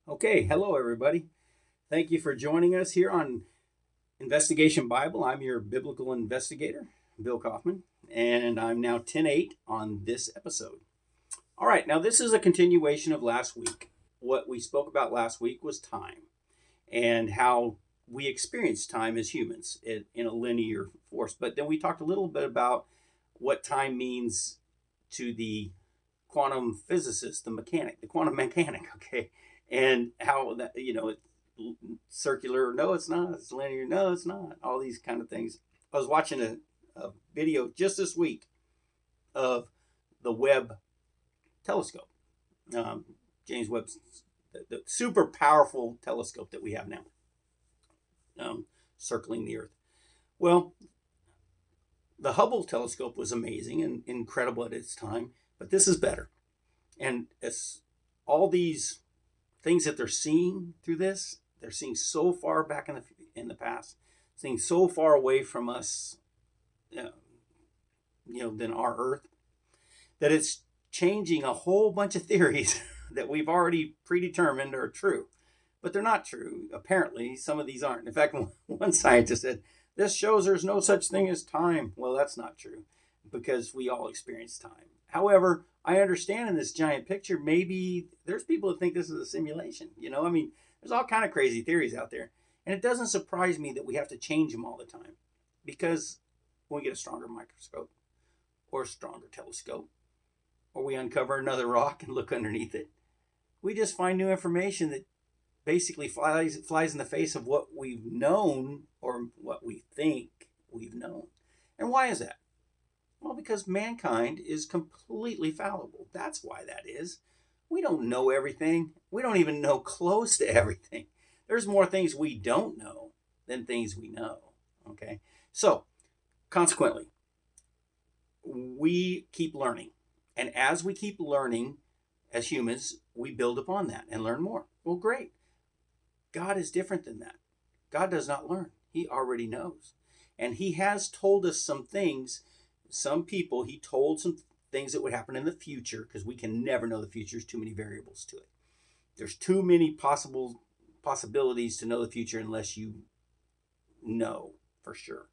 Okay, hello everybody. Thank you for joining us here on Investigation Bible. I'm your biblical investigator, Bill Kaufman, and I'm now 10:8 on this episode. All right, now this is a continuation of last week. What we spoke about last week was time and how we experience time as humans in a linear force. But then we talked a little bit about what time means to the quantum physicist, the quantum mechanic, okay, and how that it's circular. No, it's not. It's linear. No, it's not. All these kind of things. I was watching a video just this week of the Webb telescope, um, James Webb's the super powerful telescope that we have now, circling the Earth. Well, the Hubble telescope was amazing and incredible at its time, but this is better. And it's all these things that they're seeing through this. They're seeing so far back in the past, seeing so far away from us, than our Earth, that it's changing a whole bunch of theories that we've already predetermined are true, but they're not true. Apparently, some of these aren't. In fact, one scientist said, "This shows there's no such thing as time." Well, that's not true because we all experience time. However, I understand in this giant picture, maybe there's people that think this is a simulation. There's all kind of crazy theories out there. And it doesn't surprise me that we have to change them all the time because when we get a stronger microscope or a stronger telescope, or we uncover another rock and look underneath it, we just find new information that basically flies in the face of what we've known or what we think we've known. And why is that? Well, because mankind is completely fallible. That's why that is. We don't know everything. We don't even know close to everything. There's more things we don't know than things we know. Okay? So, consequently, we keep learning. And as we keep learning as humans, we build upon that and learn more. Well, great. God is different than that. God does not learn. He already knows. And he has told us some things. Some people, he told some things that would happen in the future because we can never know the future. There's too many variables to it. There's too many possibilities to know the future unless you know for sure.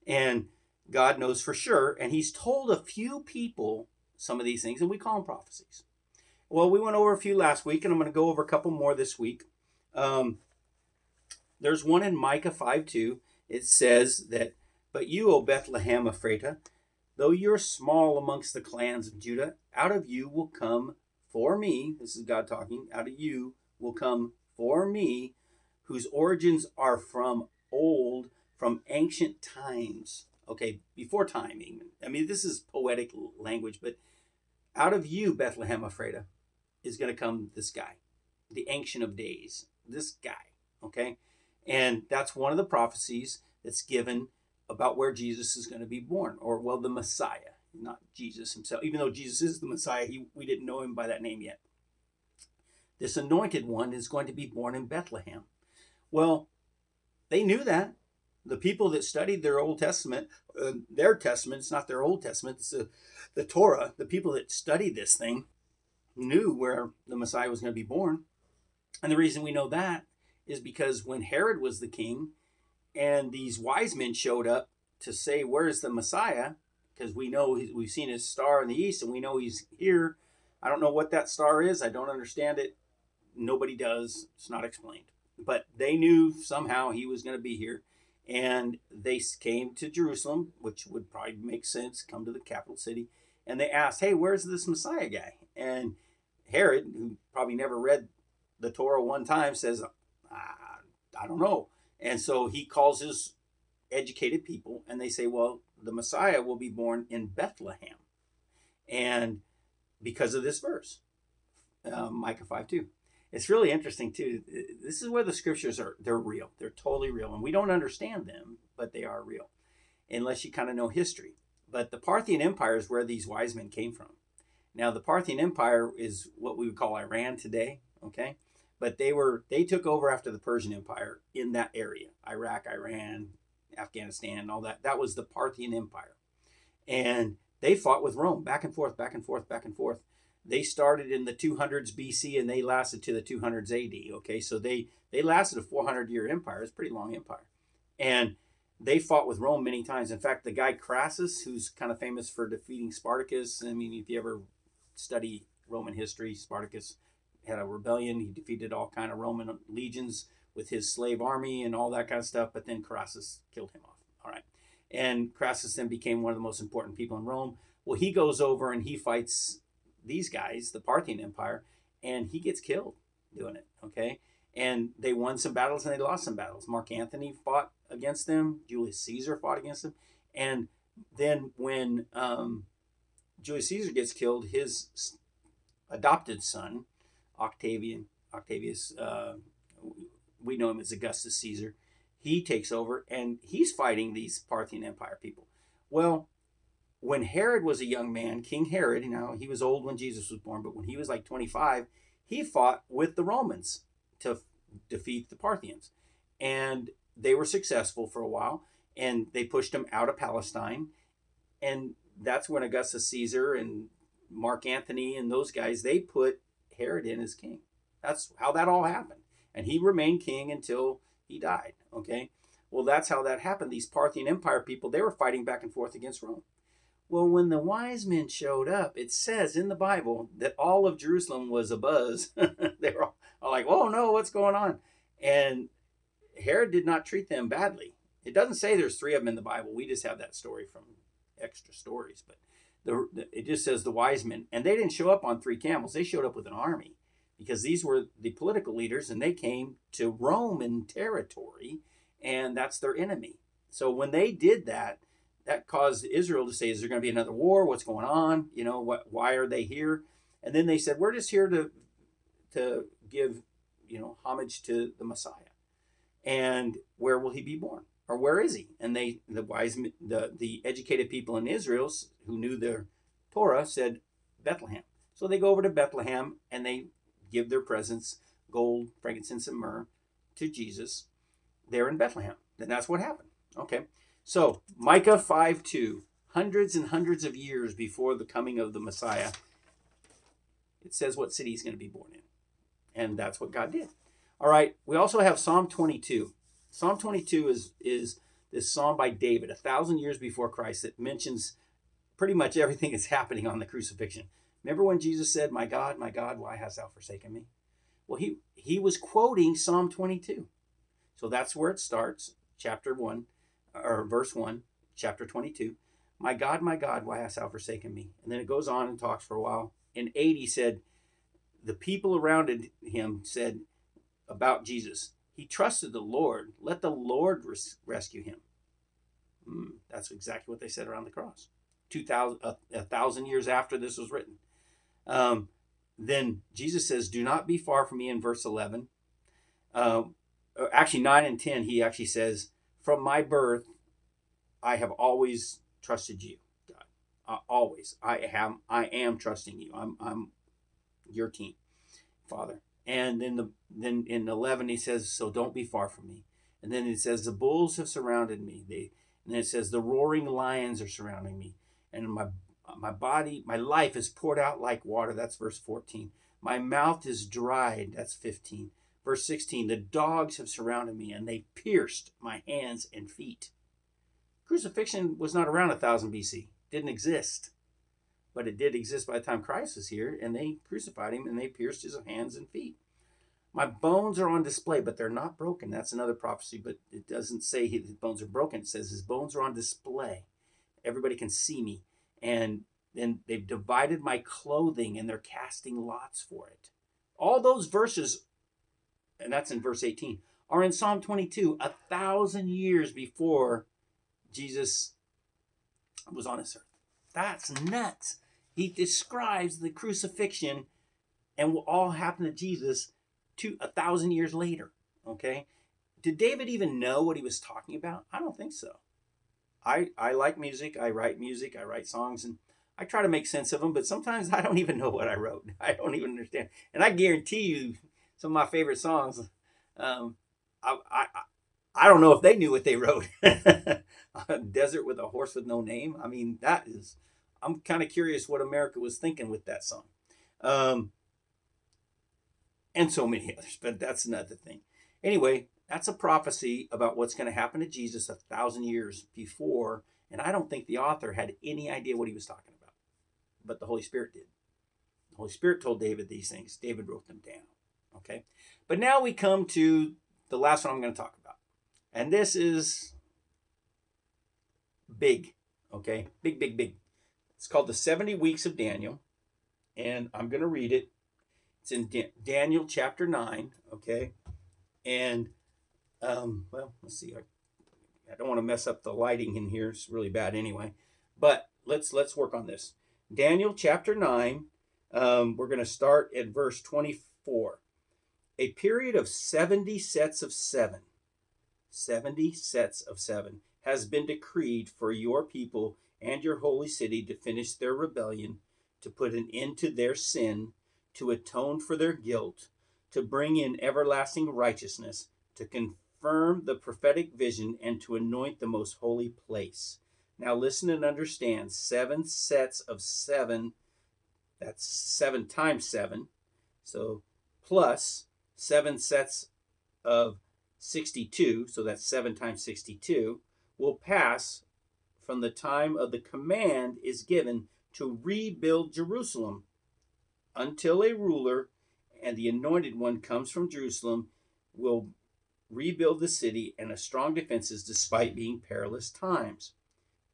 And God knows for sure. And he's told a few people some of these things, and we call them prophecies. Well, we went over a few last week, and I'm going to go over a couple more this week. There's one in Micah 5:2. It says that, "But you, O Bethlehem Ephratah, though you're small amongst the clans of Judah, out of you will come for me," this is God talking, "out of you will come for me, whose origins are from old, from ancient times." Okay, before time even. I mean, this is poetic language, but out of you, Bethlehem Ephratah, is going to come this guy, the Ancient of Days, this guy, okay? And that's one of the prophecies that's given about where Jesus is going to be born, or, well, the Messiah, not Jesus himself. Even though Jesus is the Messiah, we didn't know him by that name yet. This anointed one is going to be born in Bethlehem. Well, they knew that. The people that studied their Old Testament, their Testament, it's not their Old Testament, it's the Torah, the people that studied this thing knew where the Messiah was going to be born. And the reason we know that is because when Herod was the king, and these wise men showed up to say, "Where's the Messiah?" Because we know we've seen his star in the east and we know he's here. I don't know what that star is. I don't understand it. Nobody does. It's not explained. But they knew somehow he was going to be here. And they came to Jerusalem, which would probably make sense, come to the capital city. And they asked, "Hey, where's this Messiah guy?" And Herod, who probably never read the Torah one time, says, "I don't know." And so he calls his educated people and they say, "Well, the Messiah will be born in Bethlehem." And because of this verse, Micah 5:2. It's really interesting too. This is where the scriptures they're real. They're totally real. And we don't understand them, but they are real. Unless you kind of know history. But the Parthian Empire is where these wise men came from. Now, the Parthian Empire is what we would call Iran today, okay? But they took over after the Persian Empire in that area. Iraq, Iran, Afghanistan, all that. That was the Parthian Empire. And they fought with Rome back and forth, back and forth, back and forth. they started in the 200s BC and they lasted to the 200s AD. Okay, so they lasted a 400-year empire. It's a pretty long empire, and they fought with Rome many times. In fact, the guy Crassus, who's kind of famous for defeating Spartacus. I mean, if you ever study Roman history, Spartacus had a rebellion. He defeated all kind of Roman legions with his slave army and all that kind of stuff. But then Crassus killed him off. All right, and Crassus then became one of the most important people in Rome. Well, he goes over and he fights these guys, the Parthian Empire, and he gets killed doing it. Okay, and they won some battles and they lost some battles. Mark Antony fought against them. Julius Caesar fought against them, and then when Julius Caesar gets killed, his adopted son, Octavius, we know him as Augustus Caesar, he takes over and he's fighting these Parthian Empire people. Well, when Herod was a young man, King Herod, he was old when Jesus was born, but when he was like 25, he fought with the Romans to defeat the Parthians. And they were successful for a while, and they pushed him out of Palestine. And that's when Augustus Caesar and Mark Antony and those guys, they put Herod in as king. That's how that all happened. And he remained king until he died, okay? Well, that's how that happened. These Parthian Empire people, they were fighting back and forth against Rome. Well, when the wise men showed up, it says in the Bible that all of Jerusalem was abuzz. They were all like, oh no, what's going on? And Herod did not treat them badly. It doesn't say there's 3 of them in the Bible. We just have that story from extra stories. But it just says the wise men. And they didn't show up on 3 camels. They showed up with an army because these were the political leaders and they came to Roman territory and that's their enemy. So when they did that, that caused Israel to say, is there going to be another war? What's going on? Why are they here? And then they said, we're just here to give, homage to the Messiah. And where will he be born? Or where is he? And the educated people in Israel who knew their Torah said Bethlehem. So they go over to Bethlehem and they give their presents, gold, frankincense, and myrrh, to Jesus there in Bethlehem. And that's what happened. Okay. So Micah 5:2, hundreds and hundreds of years before the coming of the Messiah, it says what city he's going to be born in. And that's what God did. All right. We also have Psalm 22. Psalm 22 is this psalm by David, 1,000 years before Christ, that mentions pretty much everything that's happening on the crucifixion. Remember when Jesus said, my God, why hast thou forsaken me? Well, he was quoting Psalm 22. So that's where it starts, chapter 1, or verse 1, chapter 22. My God, why hast thou forsaken me? And then it goes on and talks for a while. In 8, he said, the people around him said about Jesus, he trusted the Lord. Let the Lord rescue him. That's exactly what they said around the cross. 1,000 years after this was written. Then Jesus says, do not be far from me in verse 11. Actually, 9 and 10, he actually says, from my birth, I have always trusted you, God. Always. I am trusting you. I'm your team, Father. And then in 11, he says, so don't be far from me. And then it says, the bulls have surrounded me. And then it says, the roaring lions are surrounding me. And my body, my life is poured out like water. That's verse 14. My mouth is dried. That's 15. Verse 16, the dogs have surrounded me and they pierced my hands and feet. Crucifixion was not around 1000 BC. Didn't exist. But it did exist by the time Christ was here, and they crucified him and they pierced his hands and feet. My bones are on display, but they're not broken. That's another prophecy, but it doesn't say his bones are broken. It says his bones are on display. Everybody can see me. And then they've divided my clothing and they're casting lots for it. All those verses, and that's in verse 18, are in Psalm 22, 1,000 years before Jesus was on this earth. That's nuts. He describes the crucifixion and what all happened to Jesus 1,000 years later. Okay? Did David even know what he was talking about? I don't think so. I like music. I write songs, and I try to make sense of them, but sometimes I don't even know what I wrote. I don't even understand. And I guarantee you some of my favorite songs, I don't know if they knew what they wrote. Desert with a Horse with No Name. I mean, I'm kind of curious what America was thinking with that song. Um, and so many others, but that's another thing. Anyway, that's a prophecy about what's going to happen to Jesus 1,000 years before. And I don't think the author had any idea what he was talking about, but the Holy Spirit did. The Holy Spirit told David these things. David wrote them down. Okay. But now we come to the last one I'm going to talk about. And this is big. Okay. Big, big, big. It's called the 70 Weeks of Daniel. And I'm going to read it. It's in Daniel chapter 9. Okay. And, well, let's see. I don't want to mess up the lighting in here. It's really bad anyway. But let's work on this. Daniel chapter 9. We're going to start at verse 24. A period of 70 sets of 70 sets of 7 has been decreed for your people and your holy city to finish their rebellion, to put an end to their sin, to atone for their guilt, to bring in everlasting righteousness, to confirm the prophetic vision, and to anoint the most holy place. Now listen and understand. 7 sets of 7, that's 7 times 7. So plus 7 sets of 62, so that's 7 times 62, will pass from the time of the command is given to rebuild Jerusalem until a ruler and the anointed one comes from Jerusalem will rebuild the city and a strong defenses despite being perilous times.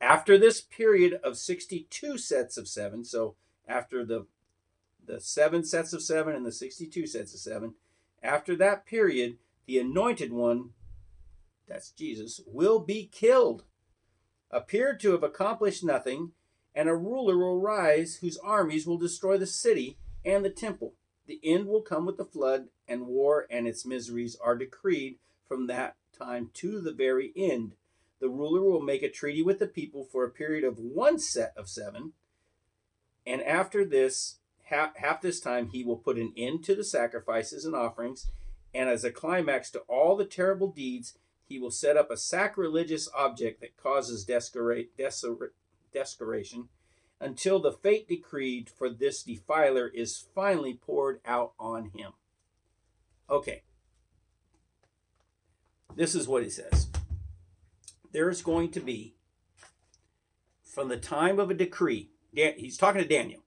After this period of 62 sets of 7, so after the 7 sets of 7 and the 62 sets of 7, after that period, the anointed one, that's Jesus, will be killed, appeared to have accomplished nothing, and a ruler will rise whose armies will destroy the city and the temple. The end will come with the flood, and war and its miseries are decreed from that time to the very end. The ruler will make a treaty with the people for a period of 1 set of 7, and after this, half this time, he will put an end to the sacrifices and offerings, and as a climax to all the terrible deeds, he will set up a sacrilegious object that causes desecration until the fate decreed for this defiler is finally poured out on him. Okay. This is what he says. There's going to be, from the time of a decree, he's talking to Daniel.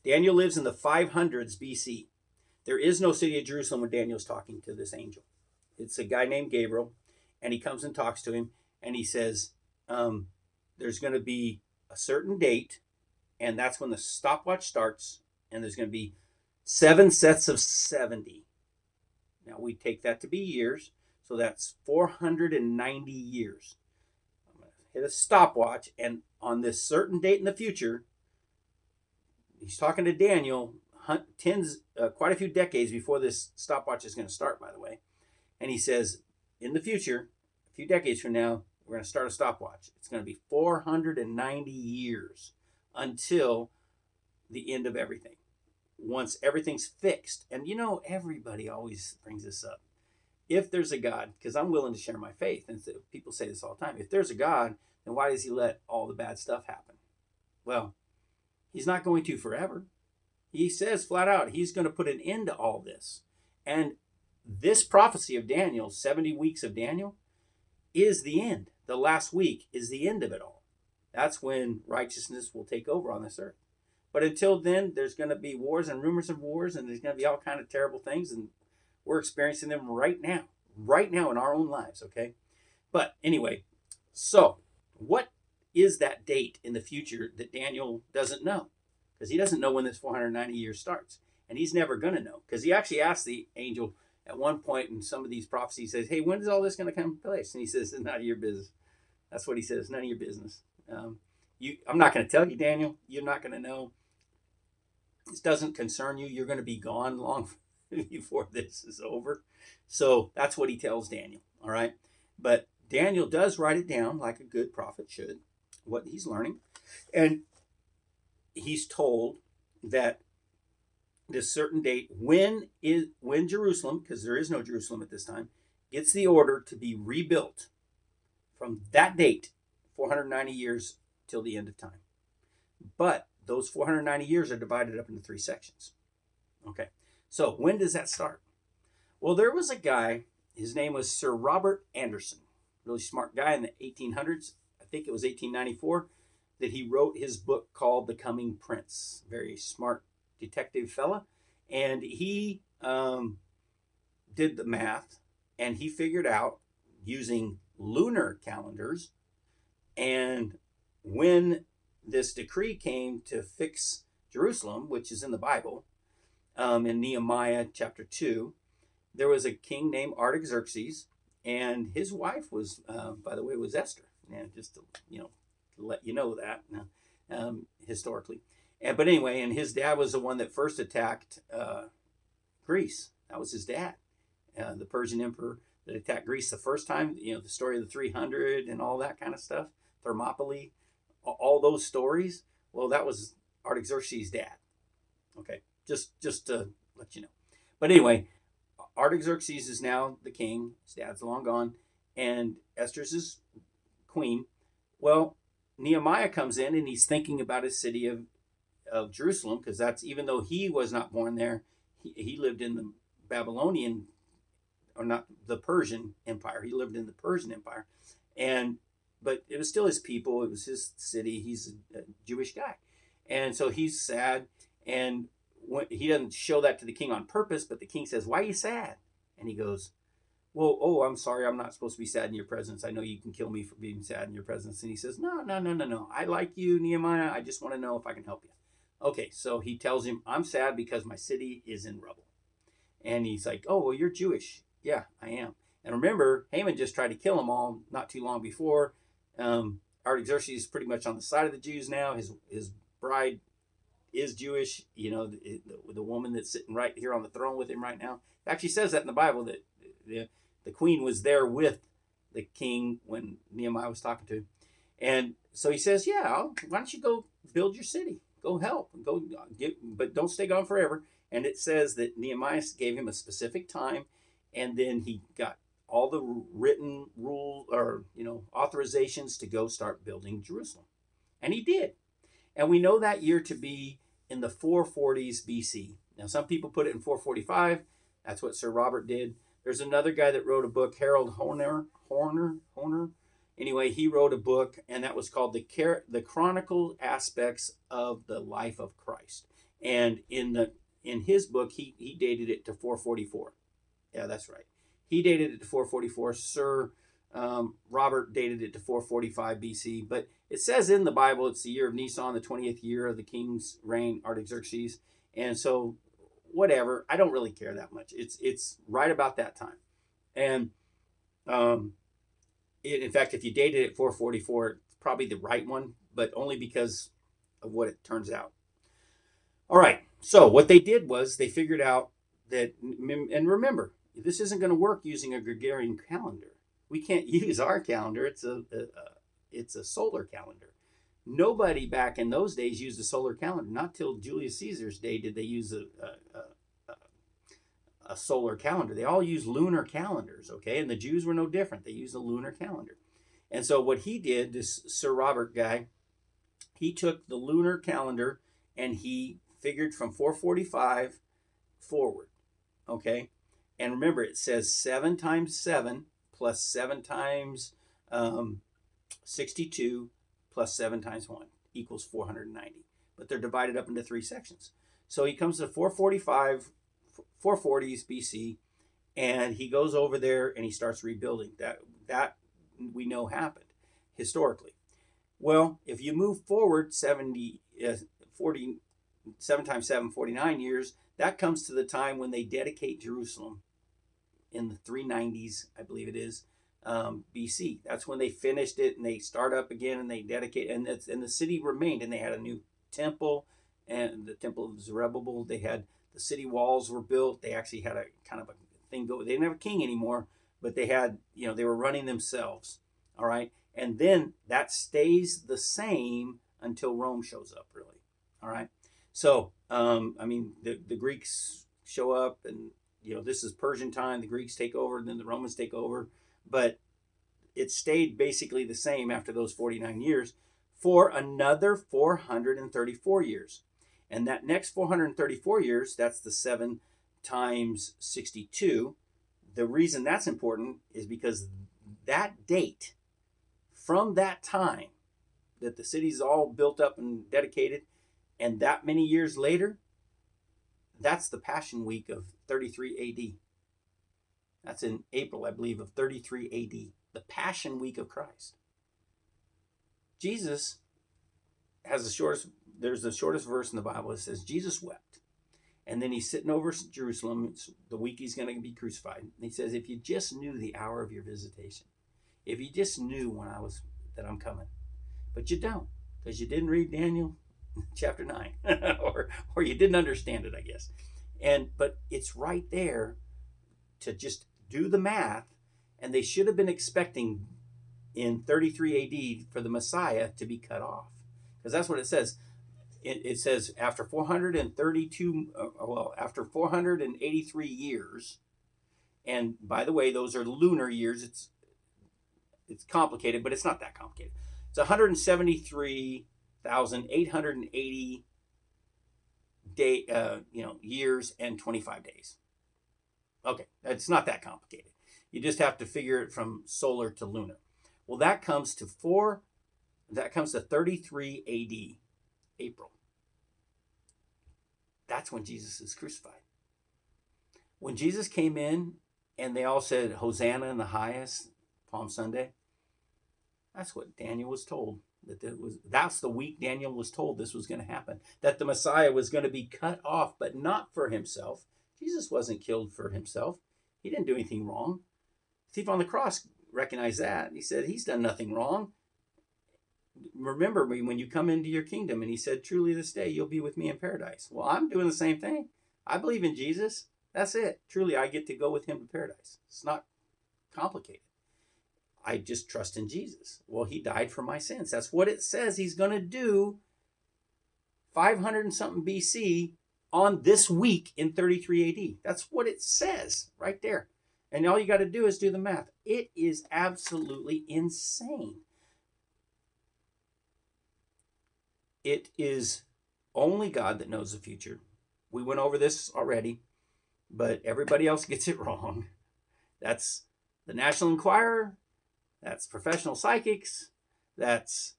Daniel lives in the 500s BC. There is no city of Jerusalem when Daniel's talking to this angel. It's a guy named Gabriel, and he comes and talks to him, and he says, there's going to be a certain date, and that's when the stopwatch starts, and there's going to be 7 sets of 70. Now, we take that to be years, so that's 490 years. I'm going to hit a stopwatch, and on this certain date in the future, he's talking to Daniel quite a few decades before this stopwatch is going to start, by the way. And he says, in the future, a few decades from now, we're going to start a stopwatch. It's going to be 490 years until the end of everything. Once everything's fixed. And you know, everybody always brings this up. If there's a God, because I'm willing to share my faith, and people say this all the time, if there's a God, then why does he let all the bad stuff happen? Well, he's not going to forever. He says flat out, he's going to put an end to all this. And this prophecy of Daniel, 70 weeks of Daniel, is the end. The last week is the end of it all. That's when righteousness will take over on this earth. But until then, there's going to be wars and rumors of wars, and there's going to be all kind of terrible things, and we're experiencing them right now in our own lives, okay? But anyway, so what is that date in the future that Daniel doesn't know? Because he doesn't know when this 490 years starts. And he's never going to know. Because he actually asked the angel at one point in some of these prophecies, he says, hey, when is all this going to come to place? And he says, it's none of your business. That's what he says, none of your business. I'm not going to tell you, Daniel. You're not going to know. This doesn't concern you. You're going to be gone long before this is over. So that's what he tells Daniel, all right? But Daniel does write it down like a good prophet should, what he's learning. And he's told that this certain date, when Jerusalem, because there is no Jerusalem at this time, gets the order to be rebuilt from that date, 490 years till the end of time. But those 490 years are divided up into 3 sections. Okay. So when does that start? Well, there was a guy, his name was Sir Robert Anderson, really smart guy in the 1800s. I think it was 1894 that he wrote his book called The Coming Prince. Very smart detective fella. And he did the math and he figured out using lunar calendars and when this decree came to fix Jerusalem, which is in the Bible, in Nehemiah chapter 2, there was a king named Artaxerxes, and his wife was, by the way, was Esther. And just to, to let you know that historically. But anyway, and his dad was the one that first attacked Greece. That was his dad, the Persian emperor that attacked Greece the first time. The story of the 300 and all that kind of stuff, Thermopylae, all those stories. Well, that was Artaxerxes' dad. Okay, just to let you know. But anyway, Artaxerxes is now the king. His dad's long gone, and Esther's his queen. Well, Nehemiah comes in and he's thinking about his city of Jerusalem, because that's, even though he was not born there, he lived in the Babylonian, or not the Persian Empire. He lived in the Persian Empire, but it was still his people. It was his city. He's a Jewish guy, and so he's sad. And he doesn't show that to the king on purpose, but the king says, "Why are you sad?" And he goes, "Well, I'm sorry. I'm not supposed to be sad in your presence. I know you can kill me for being sad in your presence." And he says, "No, no, no, no, no. I like you, Nehemiah. I just want to know if I can help you." Okay, so he tells him, "I'm sad because my city is in rubble." And he's like, "Oh, well, you're Jewish." "Yeah, I am." And remember, Haman just tried to kill them all not too long before. Artaxerxes is pretty much on the side of the Jews now. His bride is Jewish. The woman that's sitting right here on the throne with him right now. It actually says that in the Bible, that the queen was there with the king when Nehemiah was talking to him. And so he says, "Yeah, why don't you go build your city? Go help. But don't stay gone forever." And it says that Nehemiah gave him a specific time, and then he got all the written rule, or authorizations to go start building Jerusalem. And he did. And we know that year to be in the 440s BC. Now, some people put it in 445. That's what Sir Robert did. There's another guy that wrote a book, Harold Horner. Anyway, he wrote a book, and that was called the Chronicle Aspects of the Life of Christ. And in his book, he dated it to 444. Yeah, that's right. He dated it to 444. Sir Robert dated it to 445 BC. But it says in the Bible it's the year of Nisan, the 20th year of the king's reign, Artaxerxes. And so, whatever. I don't really care that much. It's right about that time. And in fact, if you dated it 444, it's probably the right one, but only because of what it turns out. All right. So what they did was they figured out that, and remember, this isn't going to work using a Gregorian calendar. We can't use our calendar. It's a solar calendar. Nobody back in those days used a solar calendar. Not till Julius Caesar's day did they use a solar calendar. They all used lunar calendars, okay? And the Jews were no different. They used a lunar calendar. And so what he did, this Sir Robert guy, he took the lunar calendar and he figured from 445 forward, okay? And remember, it says 7 times 7 plus 7 times 62 plus 7 times 1 equals 490. But they're divided up into 3 sections. So he comes to 445, 440s BC, and he goes over there and he starts rebuilding. That we know happened historically. Well, if you move forward 7 times 7, 49 years, that comes to the time when they dedicate Jerusalem in the 390s, I believe it is, BC. That's when they finished it, and they start up again, and they dedicate, and the city remained, and they had a new temple, and the temple of Zerubbabel. They had the city walls were built. They actually had a kind of a thing go. They didn't have a king anymore, but they had, they were running themselves. All right, and then that stays the same until Rome shows up, really. All right, so the Greeks show up, and this is Persian time. The Greeks take over, and then the Romans take over. But it stayed basically the same after those 49 years for another 434 years. And that next 434 years, that's the 7 times 62. The reason that's important is because that date, from that time that the city's all built up and dedicated, and that many years later, that's the Passion Week of 33 AD. That's in April, I believe, of 33 AD, the Passion Week of Christ. Jesus has there's the shortest verse in the Bible. It says, Jesus wept. And then he's sitting over Jerusalem. It's the week he's going to be crucified. And he says, if you just knew the hour of your visitation, if you just knew that I'm coming, but you don't, because you didn't read Daniel chapter 9, or you didn't understand it, I guess. But it's right there to just do the math, and they should have been expecting in 33 AD for the Messiah to be cut off, because that's what it says. It says after 483 years, and by the way, those are lunar years. It's complicated, but it's not that complicated. It's 173,880 years and 25 days. Okay, it's not that complicated. You just have to figure it from solar to lunar. Well, that comes to 33 AD, April. That's when Jesus is crucified. When Jesus came in and they all said, Hosanna in the highest, Palm Sunday, that's what Daniel was told. That's the week Daniel was told this was going to happen, that the Messiah was going to be cut off, but not for himself. Jesus wasn't killed for himself. He didn't do anything wrong. The thief on the cross recognized that. He said, he's done nothing wrong. Remember me when you come into your kingdom. And he said, truly this day you'll be with me in paradise. Well, I'm doing the same thing. I believe in Jesus. That's it. Truly, I get to go with him to paradise. It's not complicated. I just trust in Jesus. Well, he died for my sins. That's what it says he's going to do 500 and something BC on this week in 33 AD. That's what it says right there. And all you got to do is do the math. It is absolutely insane. It is only God that knows the future. We went over this already, but everybody else gets it wrong. That's the National Enquirer. That's professional psychics. That's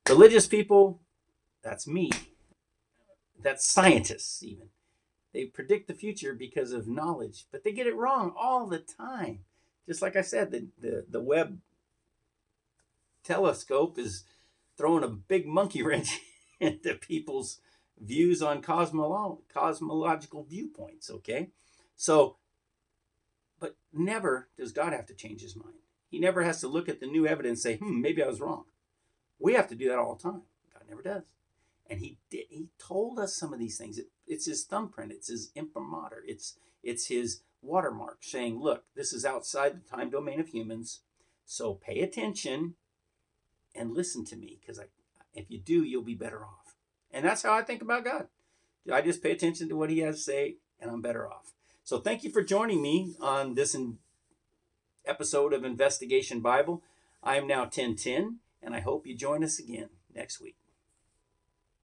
religious people. That's me. That's scientists even. They predict the future because of knowledge, but they get it wrong all the time. Just like I said, the Webb telescope is throwing a big monkey wrench into people's views on cosmological viewpoints, okay? So, but never does God have to change his mind. He never has to look at the new evidence and say, maybe I was wrong. We have to do that all the time. God never does. And he told us some of these things. It's his thumbprint. It's his imprimatur. It's his watermark saying, look, this is outside the time domain of humans. So pay attention and listen to me, because if you do, you'll be better off. And that's how I think about God. I just pay attention to what he has to say, and I'm better off. So thank you for joining me on this episode of Investigation Bible. I am now 1010, and I hope you join us again next week.